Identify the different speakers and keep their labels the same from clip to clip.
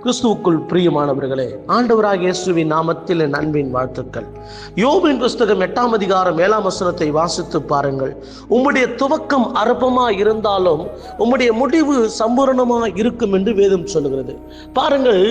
Speaker 1: கிறிஸ்துவுக்குள் பிரியமானவர்களே, ஆண்டவராகிய இயேசுவின் நாமத்தில் என் அன்பின் வாழ்த்துக்கள். யோபின் புஸ்தகம் 8ஆம் அதிகாரம் 7ஆம் வசனத்தை வாசித்து பாருங்கள். உம்முடைய துவக்கம் அற்பமா இருந்தாலும் உம்முடைய முடிவு சம்பூரணமா இருக்கும் என்று வேதம் சொல்லுகிறது. பாருங்கள்,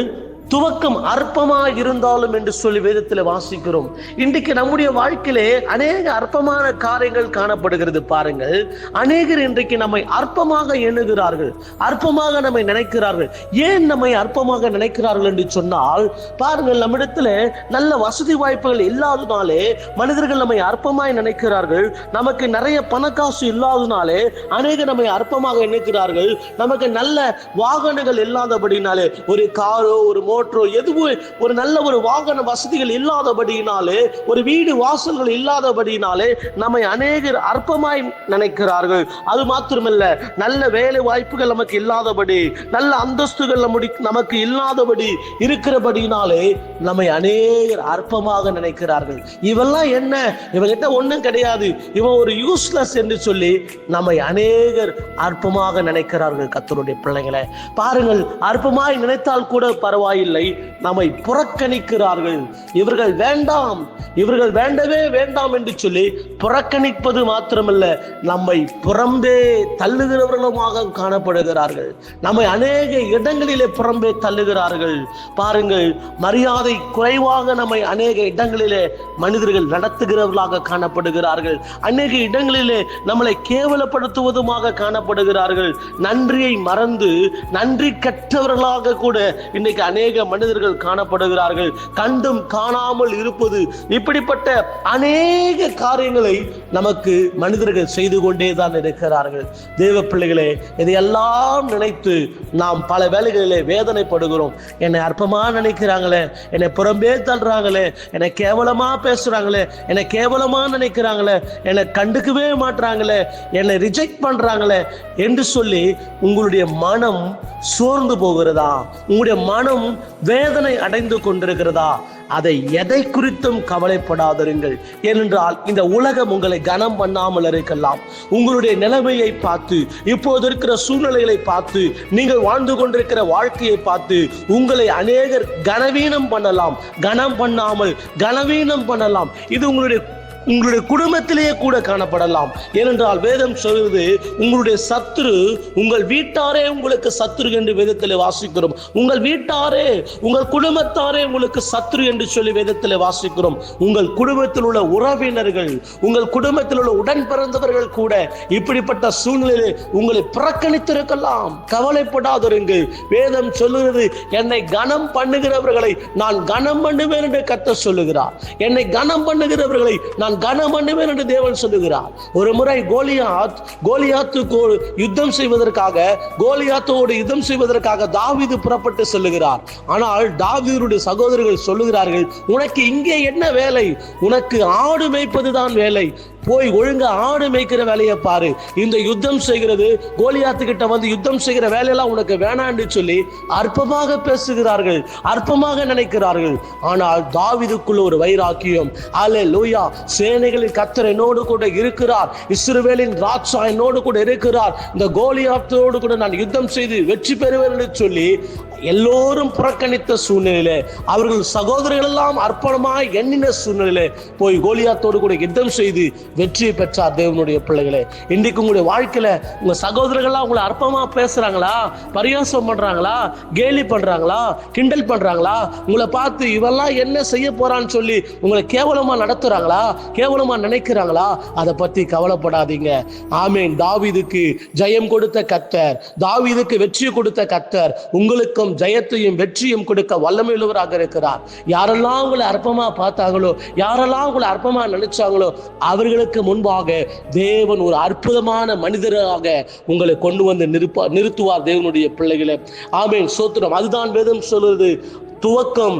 Speaker 1: துவக்கம் அற்பமா இருந்தாலும் என்று சொல்லி வேதத்தில் வாசிக்கிறோம். இன்றைக்கு நம்முடைய வாழ்க்கையிலே அநேக அற்பமான காரியங்கள் காணப்படுகிறது. பாருங்கள், அநேகர் இன்றைக்கு நம்மை அற்பமாக எண்ணுகிறார்கள், அற்பமாக நம்மை நினைக்கிறார்கள். ஏன் நம்மை அற்பமாக நினைக்கிறார்கள் என்று சொன்னால், பாருங்கள், நம்மிடத்துல நல்ல வசதி வாய்ப்புகள் இல்லாதனாலே மனிதர்கள் நம்மை அற்பமாய் நினைக்கிறார்கள். நமக்கு நிறைய பணக்காசு இல்லாதனாலே அநேகர் நம்மை அற்பமாக நினைக்கிறார்கள். நமக்கு நல்ல வாகனங்கள் இல்லாதபடினாலே, ஒரு காரோ ஒரு மோட்டரோ எதுவும் ஒரு நல்ல ஒரு வாகன வசதிகள் இல்லாதபடியினாலே, ஒரு வீடு வாசல்கள் இல்லாதபடியினாலே நம்மை அநேகர் அற்பமாய் நினைக்கிறார்கள். அது மாத்திரமல்ல, நல்ல வேலை வாய்ப்புகள் நமக்கு இல்லாதபடி, நல்ல அந்தஸ்துகள் நமக்கு இல்லாதபடி இருக்கிறபடினாலே நம்மை அநேகர் அற்பமாக நினைக்கிறார்கள். இவெல்லாம் என்ன, இவங்கிட்ட ஒன்றும் கிடையாது, இவன் ஒரு யூஸ்லெஸ் என்று சொல்லி நம்மை அநேகர் அற்பமாக நினைக்கிறார்கள். கர்த்தருடைய பிள்ளைகளை பாருங்கள், அற்பமாய் நினைத்தால் கூட பரவாயில்லை, நம்மை புறக்கணிக்கிறார்கள். இவர்கள் வேண்டாம், இவர்கள் வேண்டவே வேண்டாம் என்று சொல்லி புறக்கணிப்பது மாத்திரமல்ல, நம்மை புறம்பே தள்ளுகிறவர்களுமாக காணப்படுகிறார்கள். நம்மை அநேக இடங்களிலே புறம்பே தள்ளுகிறார்கள். பாருங்கள், மரியாதை குறைவாக நம்மை அநேக இடங்களிலே மனிதர்கள் நடத்துகிறவர்களாக காணப்படுகிறார்கள். அநேக இடங்களிலே நம்மளை கேவலப்படுத்துவதுமாக காணப்படுகிறார்கள். நன்றியை மறந்து நன்றி கற்றவர்களாக கூட இன்னைக்கு அநேக மனிதர்கள் காணப்படுகிறார்கள். கண்டும் காணாமல் இருப்பது, இப்படிப்பட்ட அநேக காரியங்களை நமக்கு மனிதர்கள் செய்து கொண்டேதான் இருக்கிறார்கள். தேவ பிள்ளைகளே, இதையெல்லாம் நினைத்து நாம் பல வேளைகளிலே வேதனைப்படுகிறோம். என்னை அற்பமா நினைக்கிறாங்களே, என்னை புறம்பே தள்ளுறாங்களே, என்னை கேவலமா பேசுறாங்களே, என்னை கேவலமா நினைக்கிறாங்களே, என்னை கண்டுக்கவே மாட்டாங்களே, என்னை ரிஜெக்ட் பண்றாங்களே என்று சொல்லி உங்களுடைய மனம் சோர்ந்து போகிறதா? உங்களுடைய மனம் வேதனை அடைந்து கொண்டிருக்கிறதா? அதை எதை குறித்தும் கவலைப்படாதிருங்கள். ஏனென்றால் இந்த உலகம் உங்களை கனம் பண்ணாமல் இருக்கலாம். உங்களுடைய நிலைமையை பார்த்து, இப்போது இருக்கிற சூழ்நிலைகளை பார்த்து, நீங்கள் வாழ்ந்து கொண்டிருக்கிற வாழ்க்கையை பார்த்து உங்களை அநேகர் கனவீனம் பண்ணலாம், கனம் பண்ணாமல் கனவீனம் பண்ணலாம். இது உங்களுடைய குடும்பத்திலேயே கூட காணப்படலாம். ஏனென்றால் வேதம் சொல்வது, உங்களுடைய சத்துரு உங்கள் வீட்டாரே உங்களுக்கு சத்துரு என்று வேதத்தில் வாசிக்கிறோம். உங்கள் வீட்டாரே, உங்கள் குடும்பத்தாரே உங்களுக்கு சத்துரு என்று சொல்லி வேதத்தில் வாசிக்கிறோம். உங்கள் குடும்பத்தில் உள்ள உறவினர்கள், உங்கள் குடும்பத்தில் உள்ள உடன் பிறந்தவர்கள் கூட இப்படிப்பட்ட சூழ்நிலையில் உங்களை புறக்கணித்திருக்கலாம். கவலைப்படாதிருங்கள். வேதம் சொல்லுகிறது, என்னை கனம் பண்ணுகிறவர்களை நான் கனம் பண்ணுவேன் என்று கர்த்தர் சொல்லுகிறார். என்னை கனம் பண்ணுகிறவர்களை நான் கனம் பண்ணுவேன் என்று தேவன் சொல்லுகிறார். ஒரு முறை கோலியாத்துக்கு யுத்தம் செய்வதற்காக தாவீது புறப்பட்டு செல்லுகிறார். ஆனால் தாவீதுடைய சகோதரர்கள் சொல்லுகிறார்கள், உனக்கு இங்கே என்ன வேலை? உனக்கு ஆடு மேய்ப்பதுதான் வேலை. போய் ஒழுங்கா ஆடு மேய்க்கிற வேலையை பாரு. இந்த யுத்தம் செய்கிறது, கோலியாத்து கிட்ட வந்து யுத்தம் செய்கிற வேலையெல்லாம் உனக்கு வேணாம் என்று சொல்லி அற்பமாக பேசுகிறார்கள், அற்பமாக நினைக்கிறார்கள். ஆனால் தாவீதுக்குள்ள ஒரு வைராக்கியம், அல்லேலூயா, சேனைகளின் கர்த்தர் என்னோடு கூட இருக்கிறார், இஸ்ரவேலின் ராஜா என்னோடு கூட இருக்கிறார், இந்த கோலியாத்தோடு கூட நான் யுத்தம் செய்து வெற்றி பெறுவேன் என்று சொல்லி எல்லோரும் புறக்கணித்த சூழ்நிலையிலே, அவர்கள் சகோதரர்கள் எல்லாம் அர்ப்பணமாய் எண்ணின சூழ்நிலையிலே போய் கோலியாத்தோடு கூட யுத்தம் செய்து வெற்றியை பெற்றார். தேவனுடைய பிள்ளைகளே, இன்றைக்கு உங்களுடைய வாழ்க்கையில உங்க சகோதரர்கள்லாம் உங்களை அற்பமா பேசுறாங்களா, பரியாசம் பண்றாங்களா, கேலி பண்றாங்களா, கிண்டல் பண்றாங்களா, உங்களை பார்த்து இவெல்லாம் என்ன செய்ய போறான்னு சொல்லி உங்களை கேவலமா நடத்துறாங்களா, கேவலமா நினைக்கிறாங்களா? அதை பத்தி கவலைப்படாதீங்க. ஆமேன். தாவீதுக்கு ஜெயம் கொடுத்த கர்த்தர், தாவீதுக்கு வெற்றி கொடுத்த கர்த்தர் உங்களுக்கும் ஜெயத்தையும் வெற்றியும் கொடுக்க வல்லமையுள்ளவராக இருக்கிறார். யாரெல்லாம் உங்களை அற்பமா பார்த்தாங்களோ, யாரெல்லாம் உங்களை அற்பமா நினைச்சாங்களோ, அவர்களுக்கு முன்பாக தேவன் ஒரு அற்புதமான மனிதராக உங்களை கொண்டு வந்து நிறுத்துவார். தேவனுடைய பிள்ளைகளை, ஆமென், ஸ்தோத்திரம். அதுதான் வேதம் சொல்லுது, துவக்கம்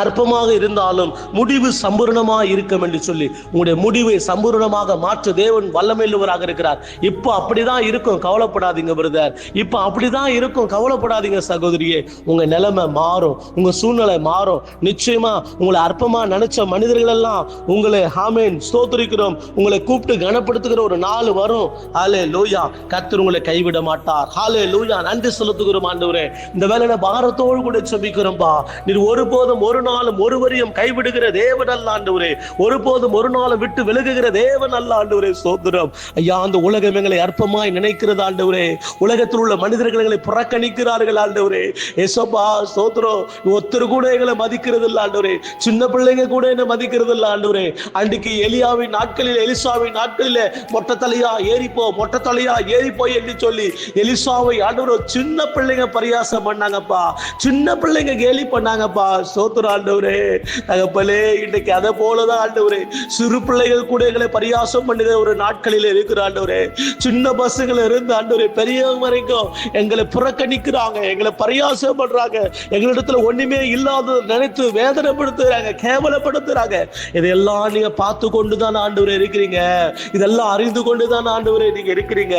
Speaker 1: அற்பமாக இருந்தாலும் முடிவு சம்பூர்ணமாக இருக்கும் என்று சொல்லி உங்களுடைய முடிவை சம்பூர்ணமாக மாற்ற தேவன் வல்லமையுள்ளவராக இருக்கிறார். இப்போ அப்படிதான் இருக்கும், கவலைப்படாதீங்க பிரதர். இப்போ அப்படிதான் இருக்கும், கவலைப்படாதீங்க சகோதரியே. உங்க நிலைமை மாறும், உங்க சூழ்நிலை மாறும். நிச்சயமா உங்களை அற்பமா நினைச்ச மனிதர்கள் எல்லாம் உங்களை ஆமென் ஸ்தோத்திரிக்கிறோம், உங்களை கூப்பிட்டு கனப்படுத்துகிற ஒரு நாள் வரும். ஹல்லேலூயா. கர்த்தர் உங்களை கைவிட மாட்டார். ஹல்லேலூயா. நன்றி செலுத்துகிறோம் ஆண்டவரே. இந்த வேளையில பாரத்தோடு கூட ஜெபிக்கிறோம்பா. நீர் ஒருபோதும் ஒரு நாளும் ஒருவரையும் கைவிடுகிற தேவன் அல்ல ஆண்டவரே. ஒருபோதும் ஒரு நாளும் விட்டு விலகுகிற தேவன் அல்ல ஆண்டவரே. ஸ்தோத்திரம் ஐயா. அந்த உலகம் எங்களை அற்பமாய் நினைக்கிறது ஆண்டவரே. உலகத்தில் உள்ள மனிதர்கள் எங்களை புறக்கணிக்கிறார்கள் ஆண்டவரே. ஏசப்பா ஸ்தோத்திரம். ஒருத்தர் கூட எங்களை மதிக்கிறது இல்லை ஆண்டவரே. சின்ன பிள்ளைங்க கூட என்ன மதிக்கிறது இல்லை ஆண்டவரே. அன்றைக்கு எலியாவின் நாட்களில் எலிசாவின் நாட்களில் மொட்டை தலையா ஏறிப்போ மொட்டை தலையா ஏறிப்போ என்று சொல்லி எலிசாவை ஆண்டவர் சின்ன பிள்ளைங்க பரியாசம் பண்ணாங்கப்பா. சின்ன பிள்ளைங்க கேலி பண்ணாங்கப்பா. ஸ்தோத்திரம் ஆண்டவரே. தகப்பனே இன்றைக்கு அதை போலதான் ஆண்டவரே சிறு பிள்ளைகள் கூட எங்களை பரியாசம் பண்ணுகிற ஒரு நாட்களில் இருக்கிற ஆண்டவரே. சின்ன பசங்களை இருந்து ஆண்டவரே பெரியவங்க வரைக்கும் எங்களை புறக்கணிக்கிறாங்க, எங்களை பரியாசம் பண்றாங்க, எங்களிடத்துல ஒண்ணுமே இல்லாத நினைத்து வேதனைப்படுத்துறாங்க, கேவலப்படுத்துறாங்க. இதெல்லாம் நீங்க பார்த்து கொண்டுதான் ஆண்டவரே இருக்கிறீங்க. இதெல்லாம் அறிந்து கொண்டுதான் ஆண்டவரே நீங்க இருக்கிறீங்க.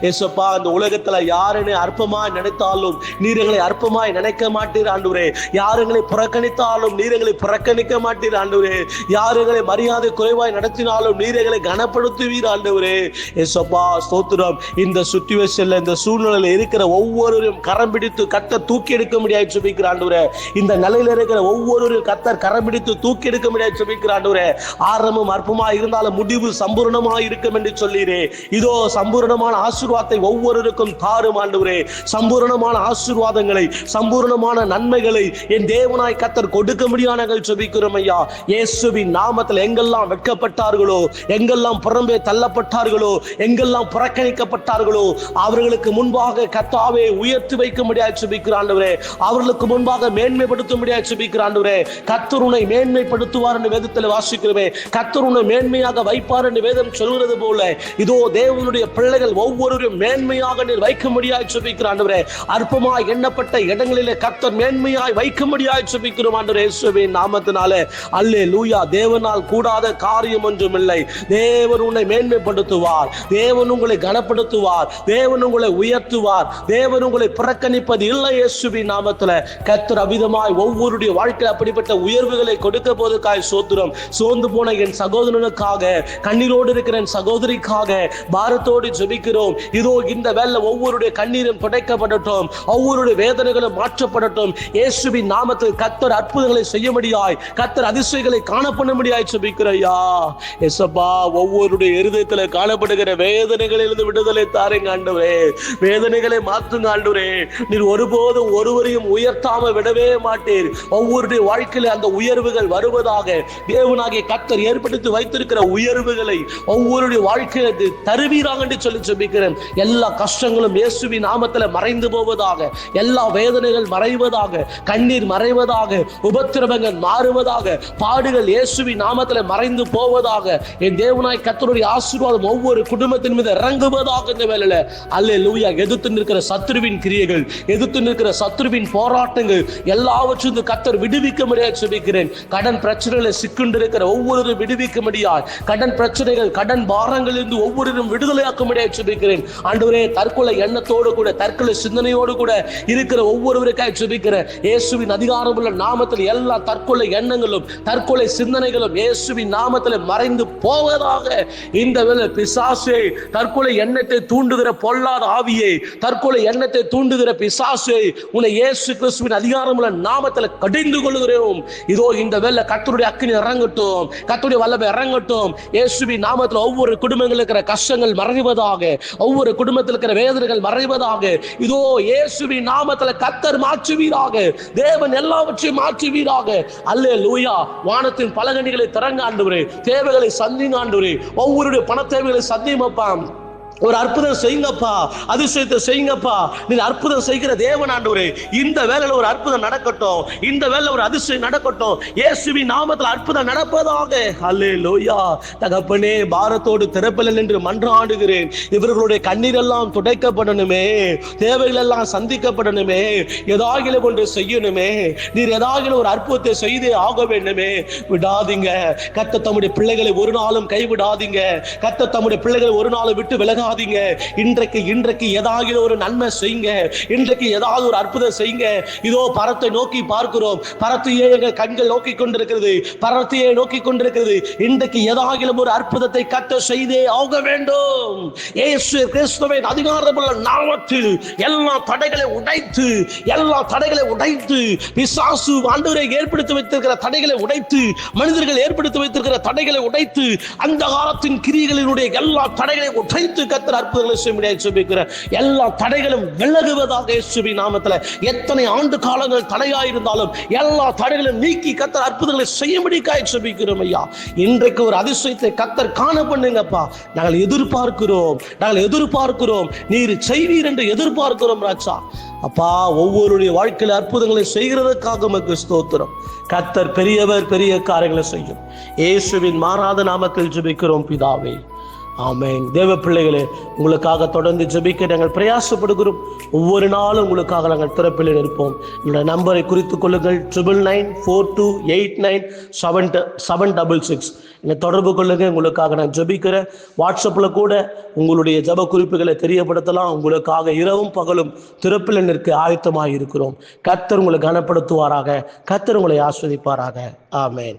Speaker 1: ஏசப்பா அந்த உலகத்துல யாருன்னு அற்பமா நினைத்தாலும் நீர் எங்களை அற்பமாய் நினைக்க மாட்டீர் ஆண்டவரே. யார் எங்களை புறக்கணித்தாலும் நீர் எங்களை புறக்கணிக்க மாட்டீர் ஆண்டவரே. யார் எங்களை மரியாதை குறைவாய் நடத்தினாலும் நீர் எங்களை கனப்படுத்துவீர் ஆண்டவரே. ஏசப்பா ஸ்தோத்திரம். இந்த சிச்சுவேஷன்ல இந்த சூழ்நிலையில இருக்கிற ஒவ்வொருவரும் கரம் பிடித்து கர்த்தர் தூக்கி எடுக்க முடியாது ஜெபிக்கிற ஆண்டவரே. இந்த நிலையில இருக்கிற ஒவ்வொருவரும் கர்த்தர் கரம் பிடித்து தூக்கி எடுக்க முடியாது ஜெபிக்கிற ஆண்டவரே. ஆரம்பம் அற்பமா இருந்தாலும் முடிவு சம்பூர்ணமா இருக்கும் என்று சொல்லீரே. இதோ சம்பூர்ணமான ஆசீர்வாதத்தை ஒவ்வொருவருக்கும் தாரும் ஆண்டவரே. சம்பூர்ணமான ஆசீர்வாதங்களை சம்பூர்ணமான நன்மைகளை என் தேவனாய் கர்த்தர் கொடுக்க முடியாத ஜெபிக்கிறோம் ஐயா. இயேசுவின் நாமத்தில் எங்கெல்லாம் வெட்கப்பட்டார்களோ, எங்கெல்லாம் புறம்பே தள்ளப்பட்டார்களோ, எங்கெல்லாம் புறக்கணிக்கப்பட்டார்களோ அவர்களுக்கு முன்பாக கர்த்தாவே உயர்த்தி வைக்க முடியாது ஜெபிக்கிற ஆண்டவரே. அவர்களுக்கு முன்பாக மேன்மைப்படுத்த முடியாது ஜெபிக்கிற ஆண்டவரே. கர்த்தர் உன்னை மேன்மைப்படுத்துவார் என்று வேதத்தில் வாசிக்கிறோமே. கர்த்தர் உன்னை மேன்மையாக வைப்பார் என்று வேதம் சொல்கிறது போல இதோ தேவனுடைய பிள்ளைகள் ஒவ்வொருவரும் மேன்மையாக நீர் வைக்க முடியாது ஜெபிக்கிற ஆண்டவரே. அற்பமாய் எண்ணப்பட்ட இடங்களிலே கர்த்தர் மேன்மையாய் வைக்க முடியாது ஜெபிக்கிறோம் ஆண்டவரே. இயேசுவின் நாமத்தினாலே அல்லேலூயா. தேவனால் கூடாத காரியம் ஒன்றும் இல்லை. தேவன் உன்னை மேன்மைப்படுத்துவார், தேவன் உங்களை கனப்படுத்துவார், தேவன் உங்களை உயர்த்துவார், தேவன் உங்களை புறக்கணிப்பது இல்லை. இயேசுவின் நாமத்தில் கர்த்தர் அவிதமாய் ஒவ்வொருடைய வாழ்க்கையில் அப்படிப்பட்ட உயர்வுகளை கொடுக்க போவதற்காக சோத்திரம். சோர்ந்து போன என் சகோதரனுக்காக, கண்ணீரோடு இருக்கிற என் சகோதரிக்காக பாரத்தோடு ஜெபிக்கிறோம். இதோ இந்த வேளை ஒவ்வொருடைய கண்ணீரும் துடைக்கப்படட்டும், ஒவ்வொருடைய வேதனைகளும் மாற்றப்படட்டும். இயேசுவின் நாமத்தில் கர்த்தர் அற்புதங்களை செய்ய முடியாய், கர்த்தர் அதிசயங்களை காணப்பட முடியாய் ஜெபிக்கிறையா. எசப்பா ஒவ்வொருடைய இருதயத்தில் காணப்படுகிற வேதனைகளிலிருந்து விடுதலை தாருங்க ஆண்டவரே. வேதனைகளை மாற்றுங்க ஆண்டவரே. நீர் ஒருபோதும் ஒருவரையும் உயர்த்தாம விடவே மாட்டீர். ஒவ்வொருடைய வாழ்க்கையில அந்த உயர்வுகள் வருவதாக தேவனாகிய கர்த்தர் ஏற்படுத்தி வைத்திருக்கிற உயர்வுகளை ஒவ்வொருடைய வாழ்க்கையில தருவீராக என்று சொல்லி ஜெபிக்கிறேன். எல்லா கஷ்டங்களும் இயேசுவின் நாமத்தில் மறைந்து போவதாக, எல்லா வேதனைகள் மறைவதாக, கண்ணீர் மறைவதாக, உபத்திரவங்கள் மாறுவதாக, பாடுகள் இயேசுவின் நாமத்தில் மறைந்து போவதாக. என் தேவனாய் கர்த்தருடைய ஆசீர்வாதம் ஒவ்வொரு குடும்பத்தின் மீது இறங்குவதாக இந்த வேளையில. அல்லேலூயா. எதிர்த்து நிற்கிற சத்துருவின் கிரியைகள், எதிர்த்து நிற்கிற சத்துருவின் போராட்டங்கள் எல்லாவற்றும் கர்த்தர் விடுவிக்க முடியாது ஜெபிக்கிறேன். கடன் பிரச்சனைகளை சிக்கொண்டிருக்கிற ஒவ்வொருவரும் விடுவிக்க முடியாது. கடன் பிரச்சனைகள், கடன் பாரங்கள் இருந்து ஒவ்வொருவரும் விடுதலையாக்க முடியாது ஜெபிக்கிறேன் ஆண்டவரே. தற்கொலை எண்ணத்தோடு கூட, தற்கொலை சிந்தனையோடு கூட இருக்கிற ஒவ்வொருவருக்காக ஜெபிக்கிறேன். இயேசுவின் அதிகாரமுள்ள நாமத்தில் எல்லா தற்கொலை எண்ணங்களும், தற்கொலை சிந்தனைகளும் இயேசுவின் நாமத்தில் மறைந்து போவதாக. இந்த வேளை பிசாசே, தற்கொலை எண்ணத்தை தூண்டுகிற பொல்லாத ஆவியே, தற்கொலை எண்ணத்தை தூண்டுகிற பிசாசே, உன்னை இயேசு கிறிஸ்துவின் அதிகாரமுள்ள நாமத்தில் கடிந்து கொள்கிறோம். இதோ இந்த வேளை கர்த்தருடைய அக்கினி இறங்கட்டும், கர்த்தருடைய வல்லமை இறங்கட்டும். இயேசுவின் நாமத்தில் ஒவ்வொரு குடும்பங்களில் இருக்கிற கஷ்டங்கள் மறைவதாக, ஒவ்வொரு குடும்பத்தில் இருக்கிற வேதனைகள் மறைவதாக. இதோ இயேசுவின் நாமத்தில் கர்த்தர் மாற்றுவீராக, தேவன் எல்லாவற்றையும் மாற்றுவீராக. அல்லேலூயா. வானத்தின் பலகணிகளை திறங்க ஆண்டவரே. தேவைகளை சந்திங்க ஆண்டவரே. ஒவ்வொருடைய பண தேவைகளை சந்தியமப்பாம். ஒரு அற்புதம் செய்யுங்கப்பா, அதிசயத்தை செய்யுங்கப்பா. நீங்க அற்புதம் செய்கிற தேவன் ஆண்டவரே, இந்த வேளையில ஒரு அற்புதம் நடக்கட்டும், இந்த வேளையில ஒரு அதிசயம் நடக்கட்டும், இயேசுவின் நாமத்தில் அற்புதம் நடப்பதாக. ஹல்லேலூயா. தகப்பனே, பாரத்தோடு திறப்பில் நின்று மன்றாடுகிறேன். இவர்களுடைய கண்ணீர் எல்லாம் துடைக்கப்படணுமே, தேவைகள் எல்லாம் சந்திக்கப்படணுமே, ஏதாகிலும் ஒன்று செய்யணுமே. நீர் ஏதாகிலும் ஒரு அற்புதத்தை செய்தே ஆக வேண்டுமே. விடாதீங்க கர்த்தர் தம்முடைய பிள்ளைகளை ஒரு நாளும் கைவிடாதீங்க. கர்த்தர் தம்முடைய பிள்ளைகளை ஒரு நாளும் விட்டு விலகாதீங்க. இன்றைக்கு ஏதாவது ஒரு நன்மை செய்யுங்க. இன்றைக்கு ஏதாவது ஒரு அற்புதம் செய்யுங்க. இதோ பரத்தை நோக்கி பார்க்கிறோம், பரத்தையே எங்கள் கண்கள் நோக்கி கொண்டிருக்கிறது, பரத்தையே நோக்கி கொண்டிருக்கிறது. இன்றைக்கு ஏதாவது ஒரு அற்புதத்தை கர்த்தர் செய்தே ஆக வேண்டும். இயேசு கிறிஸ்துவின் அதிகாரமுள்ள நாமத்தில் எல்லா தடைகளை உடைத்து பிசாசு ஆண்டவரை ஏற்படுத்தி வைத்திருக்கிற தடைகளை உடைத்து, மனிதர்கள் ஏற்படுத்தி வைத்திருக்கிற தடைகளை உடைத்து, அந்த காலத்தின் கிரியைகளினுடைய எல்லா தடைகளை உடைத்து கர்த்தர் அற்புதங்களை செய்ய ஜெபிக்கிற எல்லா தடைகளும் விலகுவதாக இயேசுவின் நாமத்தில். எத்தனை ஆண்டு காலங்கள் தடையாயிருந்தாலும் எல்லா தடைகளும் நீக்கி கர்த்தர் அற்புதங்களை செய்யும்படியாய் ஜெபிக்கிறோம் ஐயா. இன்றைக்கு ஒரு அதிசயத்தை கர்த்தர் காண பண்ணுங்கப்பா. நாங்கள் எதிர்பார்க்கிறோம், நீர் செய்வீர் என்று எதிர்பார்க்கிறோம் ராஜா. அப்பா, ஒவ்வொருடைய வாழ்க்கையில் அற்புதங்களை செய்கிறதுக்காக உமக்கு ஸ்தோத்திரம். கர்த்தர் பெரியவர், பெரிய காரியங்களை செய்யும். இயேசுவின் மாறாத நாமத்தில் ஜெபிக்கிறோம் பிதாவே, ஆமென். தேவ பிள்ளைகளே, உங்களுக்காக தொடர்ந்து ஜெபிக்க நாங்கள் பிரயாசப்படுகிறோம். ஒவ்வொரு நாளும் உங்களுக்காக நாங்கள் திறப்பில் இருப்போம். என்னுடைய நம்பரை குறித்துக் கொள்ளுங்கள், 9942897766. என்னை தொடர்பு கொள்ளுங்க. உங்களுக்காக நான் ஜெபிக்கிறேன். வாட்ஸ்அப்பில் கூட உங்களுடைய ஜெப குறிப்புகளை தெரியப்படுத்தலாம். உங்களுக்காக இரவும் பகலும் திறப்பில் நிற்க ஆயத்தமாக இருக்கிறோம். கர்த்தர் உங்களை கனப்படுத்துவாராக. கர்த்தர் உங்களை ஆஸ்வதிப்பாராக. ஆமென்.